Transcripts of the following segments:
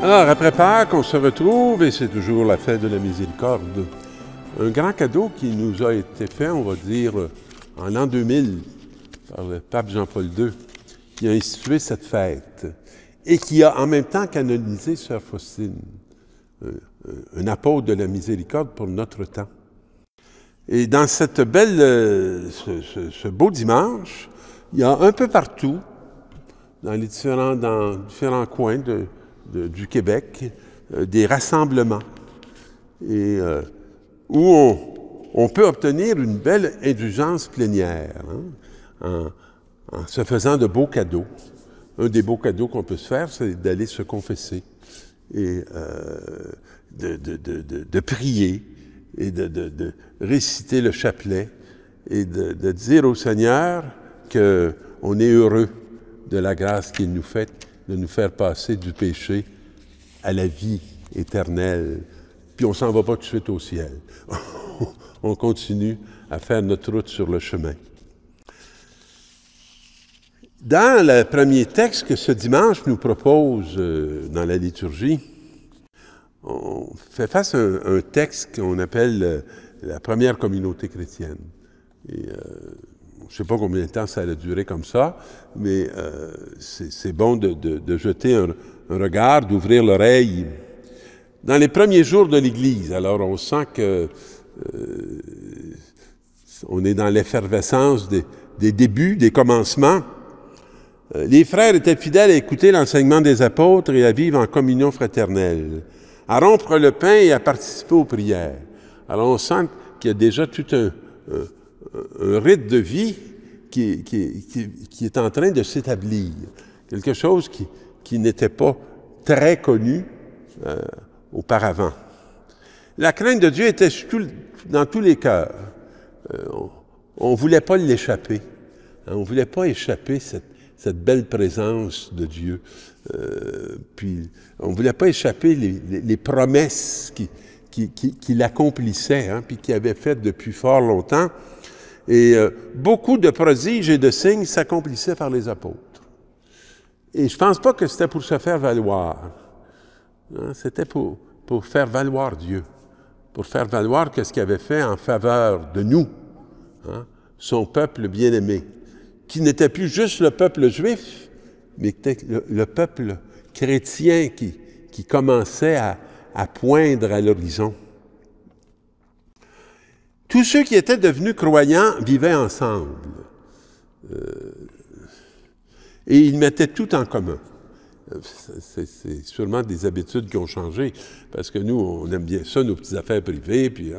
Alors, après Pâques, on se retrouve et c'est toujours la fête de la miséricorde. Un grand cadeau qui nous a été fait, on va dire, en l'an 2000 par le pape Jean-Paul II, qui a institué cette fête et qui a en même temps canonisé Sœur Faustine, un apôtre de la miséricorde pour notre temps. Et dans cette belle, ce beau dimanche, il y a un peu partout, dans différents coins du Québec, des rassemblements et où on peut obtenir une belle indulgence plénière en se faisant de beaux cadeaux. Un des beaux cadeaux qu'on peut se faire, c'est d'aller se confesser et de prier et de réciter le chapelet et de dire au Seigneur qu'on est heureux de la grâce qu'il nous fait de nous faire passer du péché à la vie éternelle. Puis on ne s'en va pas tout de suite au ciel. On continue à faire notre route sur le chemin. Dans le premier texte que ce dimanche nous propose dans la liturgie, on fait face à un texte qu'on appelle la première communauté chrétienne. Et, je ne sais pas combien de temps ça a duré comme ça, mais c'est bon de jeter un regard, d'ouvrir l'oreille. Dans les premiers jours de l'Église, alors on sent que on est dans l'effervescence des débuts, des commencements. Les frères étaient fidèles à écouter l'enseignement des apôtres et à vivre en communion fraternelle, à rompre le pain et à participer aux prières. Alors on sent qu'il y a déjà tout un rite de vie qui est en train de s'établir. Quelque chose qui n'était pas très connu auparavant. La crainte de Dieu était dans tous les cœurs. On ne voulait pas l'échapper. On ne voulait pas échapper cette belle présence de Dieu. Puis on ne voulait pas échapper les promesses qu'il accomplissait, puis qu'il avait faites depuis fort longtemps. Et beaucoup de prodiges et de signes s'accomplissaient par les apôtres. Et je ne pense pas que c'était pour se faire valoir. C'était pour faire valoir Dieu, pour faire valoir ce qu'il avait fait en faveur de nous, son peuple bien-aimé, qui n'était plus juste le peuple juif, mais qui était le peuple chrétien qui commençait à poindre à l'horizon. Tous ceux qui étaient devenus croyants vivaient ensemble. Et ils mettaient tout en commun. C'est sûrement des habitudes qui ont changé, parce que nous, on aime bien ça, nos petites affaires privées, puis,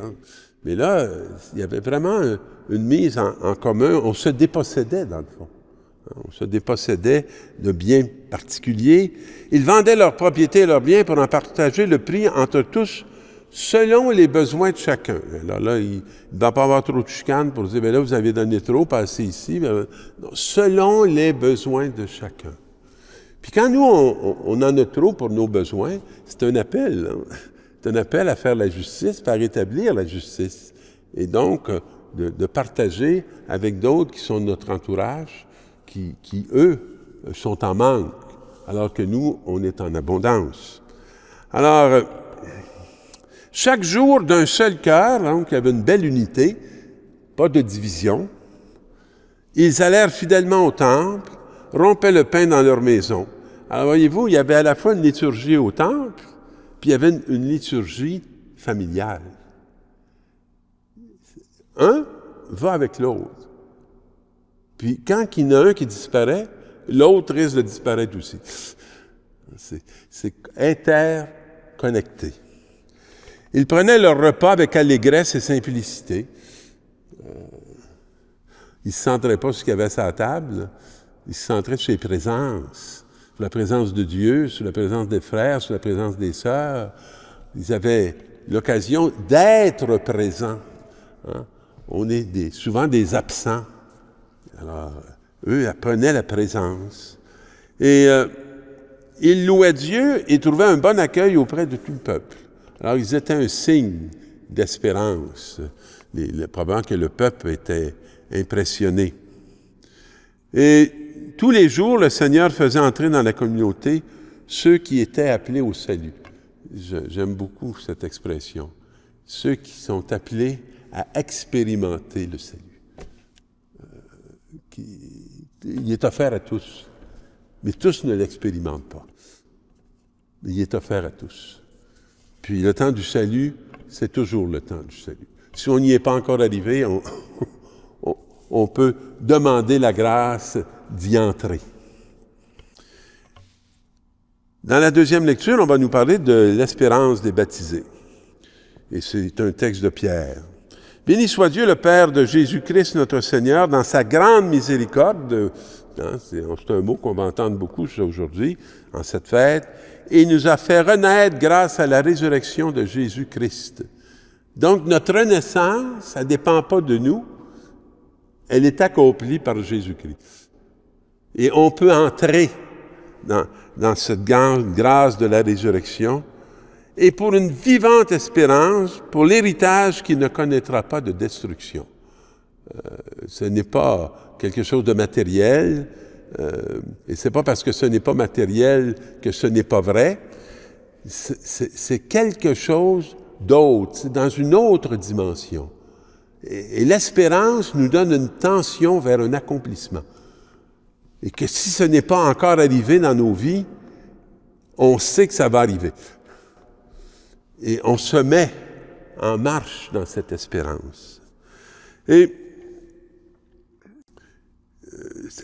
mais là, il y avait vraiment une mise en commun. On se dépossédait, dans le fond. On se dépossédait de biens particuliers. Ils vendaient leurs propriétés et leurs biens pour en partager le prix entre tous, selon les besoins de chacun. Alors là, il ne doit pas avoir trop de chicanes pour dire, bien là, vous avez donné trop, passez ici. Non, selon les besoins de chacun. Puis quand nous, on en a trop pour nos besoins, c'est un appel. C'est un appel à faire la justice, à rétablir la justice. Et donc, de partager avec d'autres qui sont notre entourage, qui, eux, sont en manque, alors que nous, on est en abondance. Alors, chaque jour, d'un seul cœur, donc il y avait une belle unité, pas de division. Ils allèrent fidèlement au temple, rompaient le pain dans leur maison. Alors voyez-vous, il y avait à la fois une liturgie au temple, puis il y avait une liturgie familiale. Un va avec l'autre. Puis quand il y en a un qui disparaît, l'autre risque de disparaître aussi. C'est interconnecté. Ils prenaient leur repas avec allégresse et simplicité. Ils ne se centraient pas sur ce qu'il y avait à sa table. Ils se centraient sur les présences, sur la présence de Dieu, sur la présence des frères, sur la présence des sœurs. Ils avaient l'occasion d'être présents. On est souvent des absents. Alors, eux apprenaient la présence. Et ils louaient Dieu et trouvaient un bon accueil auprès de tout le peuple. Alors, ils étaient un signe d'espérance. Probablement que le peuple était impressionné. Et tous les jours, le Seigneur faisait entrer dans la communauté ceux qui étaient appelés au salut. J'aime beaucoup cette expression. Ceux qui sont appelés à expérimenter le salut. Il est offert à tous, mais tous ne l'expérimentent pas. Mais il est offert à tous. Puis le temps du salut, c'est toujours le temps du salut. Si on n'y est pas encore arrivé, on peut demander la grâce d'y entrer. Dans la deuxième lecture, on va nous parler de l'espérance des baptisés. Et c'est un texte de Pierre. « Béni soit Dieu, le Père de Jésus-Christ, notre Seigneur, dans sa grande miséricorde. » C'est un mot qu'on va entendre beaucoup aujourd'hui, en cette fête. « Et il nous a fait renaître grâce à la résurrection de Jésus-Christ. » Donc, notre renaissance, ça ne dépend pas de nous. Elle est accomplie par Jésus-Christ. Et on peut entrer dans cette grâce de la résurrection et pour une vivante espérance, pour l'héritage qui ne connaîtra pas de destruction. Ce n'est pas quelque chose de matériel, et ce n'est pas parce que ce n'est pas matériel que ce n'est pas vrai. C'est quelque chose d'autre, c'est dans une autre dimension. Et l'espérance nous donne une tension vers un accomplissement. Et que si ce n'est pas encore arrivé dans nos vies, on sait que ça va arriver. Et on se met en marche dans cette espérance. Et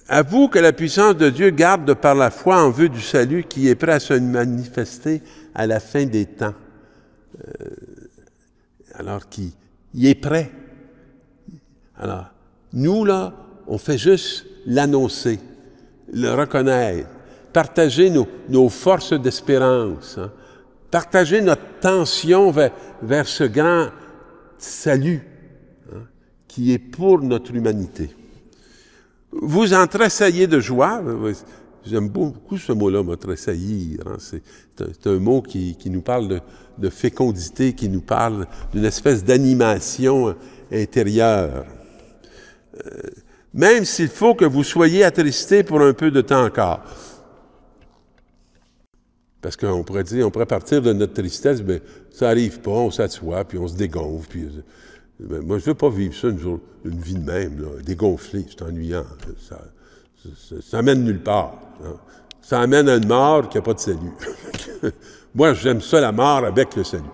avoue que la puissance de Dieu garde par la foi en vue du salut qui est prêt à se manifester à la fin des temps. Alors qu'il est prêt. Alors, nous, là, on fait juste l'annoncer, le reconnaître, partager nos forces d'espérance, hein, partager notre tension vers ce grand salut hein, qui est pour notre humanité. Vous en tressaillez de joie. J'aime beaucoup ce mot-là, me tressaillir. Hein, c'est un mot qui nous parle de fécondité, qui nous parle d'une espèce d'animation intérieure. Même s'il faut que vous soyez attristés pour un peu de temps encore. Parce qu'on pourrait dire, on pourrait partir de notre tristesse, mais ça n'arrive pas, on s'assoit, puis on se dégonfle. Puis, moi, je ne veux pas vivre ça une vie de même, là, dégonflé, c'est ennuyant. Ça mène nulle part. Hein. Ça amène à une mort qui n'a pas de salut. Moi, j'aime ça, la mort avec le salut.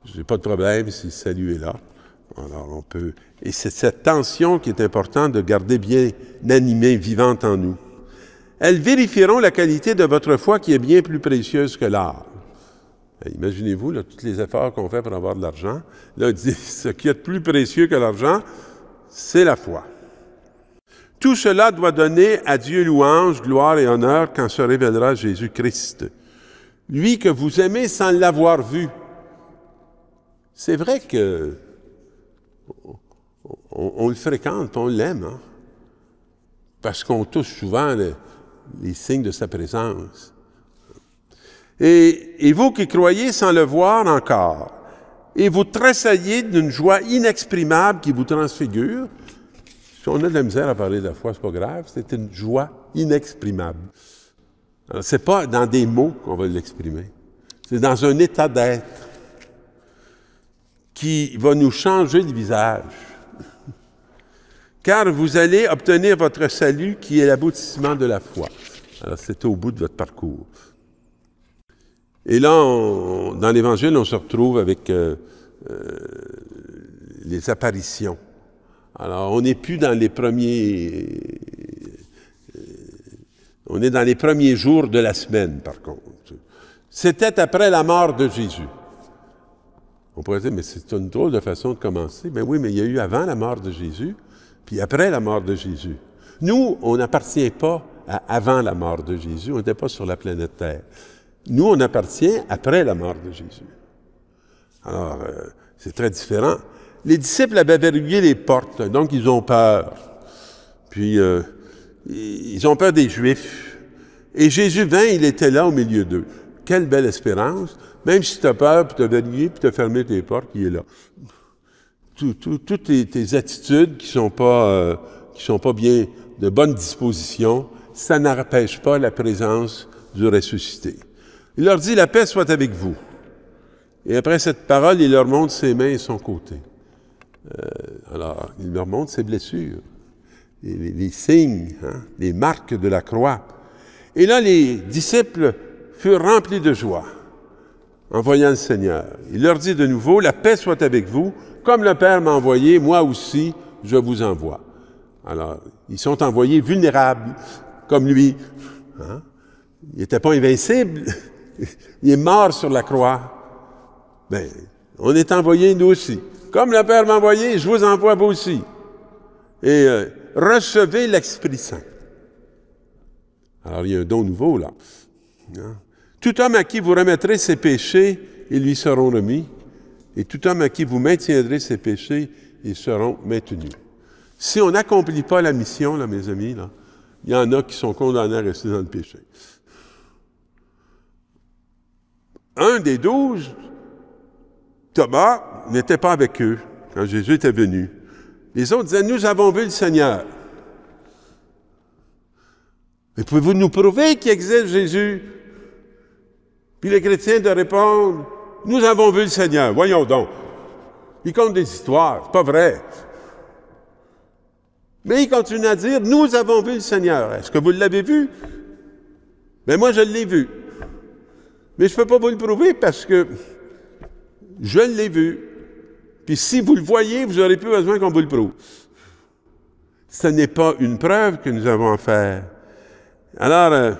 Je n'ai pas de problème si le salut est là. Alors, on peut... Et c'est cette tension qui est importante de garder bien animée, vivante en nous. Elles vérifieront la qualité de votre foi qui est bien plus précieuse que l'or. Imaginez-vous, là, tous les efforts qu'on fait pour avoir de l'argent. Là, il dit, ce qui est de plus précieux que l'argent, c'est la foi. Tout cela doit donner à Dieu louange, gloire et honneur quand se révélera Jésus-Christ. Lui que vous aimez sans l'avoir vu. C'est vrai que on le fréquente, on l'aime, hein? Parce qu'on touche souvent les signes de sa présence. Et vous qui croyez sans le voir encore, et vous tressaillez d'une joie inexprimable qui vous transfigure. Si on a de la misère à parler de la foi, c'est pas grave, c'est une joie inexprimable. Alors, c'est pas dans des mots qu'on va l'exprimer, c'est dans un état d'être qui va nous changer le visage. Car vous allez obtenir votre salut qui est l'aboutissement de la foi. Alors, c'est au bout de votre parcours. Et là, dans l'Évangile, on se retrouve avec les apparitions. Alors, on n'est plus dans les premiers... on est dans les premiers jours de la semaine, par contre. C'était après la mort de Jésus. On pourrait dire, mais c'est une drôle de façon de commencer. Mais oui, mais il y a eu avant la mort de Jésus, puis après la mort de Jésus. Nous, on n'appartient pas à avant la mort de Jésus, on n'était pas sur la planète Terre. Nous, on appartient après la mort de Jésus. Alors, c'est très différent. Les disciples avaient verrouillé les portes, donc ils ont peur. Puis, ils ont peur des Juifs. Et Jésus vint, il était là au milieu d'eux. Quelle belle espérance! Même si tu as peur, puis tu as verrouillé, puis tu as fermé tes portes, il est là. Toutes tes attitudes qui sont pas bien, de bonne disposition, ça n'empêche pas la présence du ressuscité. Il leur dit, la paix soit avec vous. Et après cette parole, il leur montre ses mains et son côté. Alors, il leur montre ses blessures, les signes, les marques de la croix. Et là, les disciples furent remplis de joie en voyant le Seigneur. Il leur dit de nouveau, la paix soit avec vous, comme le Père m'a envoyé, moi aussi, je vous envoie. Alors, ils sont envoyés vulnérables, comme lui. Il n'était pas invincible. Il est mort sur la croix. Bien, on est envoyés nous aussi. Comme le Père m'a envoyé, je vous envoie vous aussi. Et recevez l'Esprit Saint. Alors, il y a un don nouveau, là. Tout homme à qui vous remettrez ses péchés, ils lui seront remis. Et tout homme à qui vous maintiendrez ses péchés, ils seront maintenus. Si on n'accomplit pas la mission, là, mes amis, là, il y en a qui sont condamnés à rester dans le péché. Un des 12, Thomas, n'était pas avec eux quand Jésus était venu. Les autres disaient, nous avons vu le Seigneur. Mais pouvez-vous nous prouver qu'il existe Jésus? Puis les chrétiens de répondre, nous avons vu le Seigneur. Voyons donc. Ils comptent des histoires, c'est pas vrai. Mais ils continuent à dire, nous avons vu le Seigneur. Est-ce que vous l'avez vu? Mais moi, je l'ai vu. Mais je ne peux pas vous le prouver parce que je l'ai vu. Puis si vous le voyez, vous n'aurez plus besoin qu'on vous le prouve. Ce n'est pas une preuve que nous avons à faire. Alors,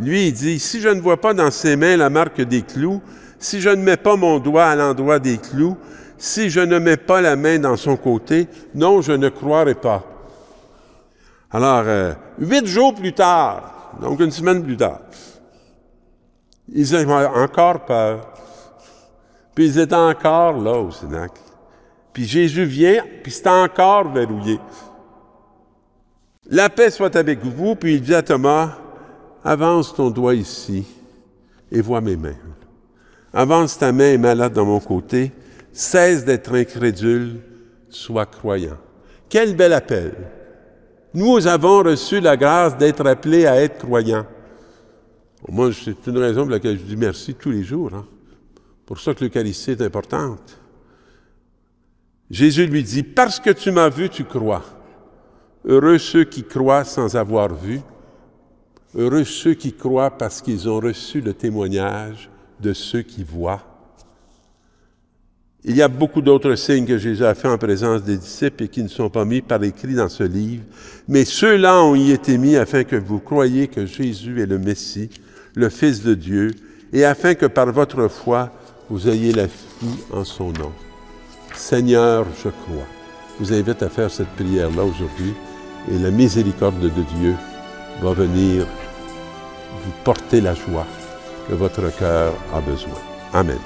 lui, il dit, si je ne vois pas dans ses mains la marque des clous, si je ne mets pas mon doigt à l'endroit des clous, si je ne mets pas la main dans son côté, non, je ne croirai pas. Alors, 8 jours plus tard, donc une semaine plus tard, ils avaient encore peur. Puis ils étaient encore là au Cénacle. Puis Jésus vient, puis c'est encore verrouillé. La paix soit avec vous, puis il dit à Thomas, avance ton doigt ici et vois mes mains. Avance ta main et mets-la dans mon côté. Cesse d'être incrédule, sois croyant. Quel bel appel! Nous avons reçu la grâce d'être appelés à être croyants. Moi, c'est une raison pour laquelle je dis merci tous les jours. Pour ça que l'Eucharistie est importante. Jésus lui dit, parce que tu m'as vu, tu crois. Heureux ceux qui croient sans avoir vu. Heureux ceux qui croient parce qu'ils ont reçu le témoignage de ceux qui voient. Il y a beaucoup d'autres signes que Jésus a fait en présence des disciples et qui ne sont pas mis par écrit dans ce livre, mais ceux-là ont y été mis afin que vous croyiez que Jésus est le Messie, le Fils de Dieu, et afin que par votre foi, vous ayez la vie en son nom. Seigneur, je crois. Je vous invite à faire cette prière-là aujourd'hui, et la miséricorde de Dieu va venir vous porter la joie que votre cœur a besoin. Amen.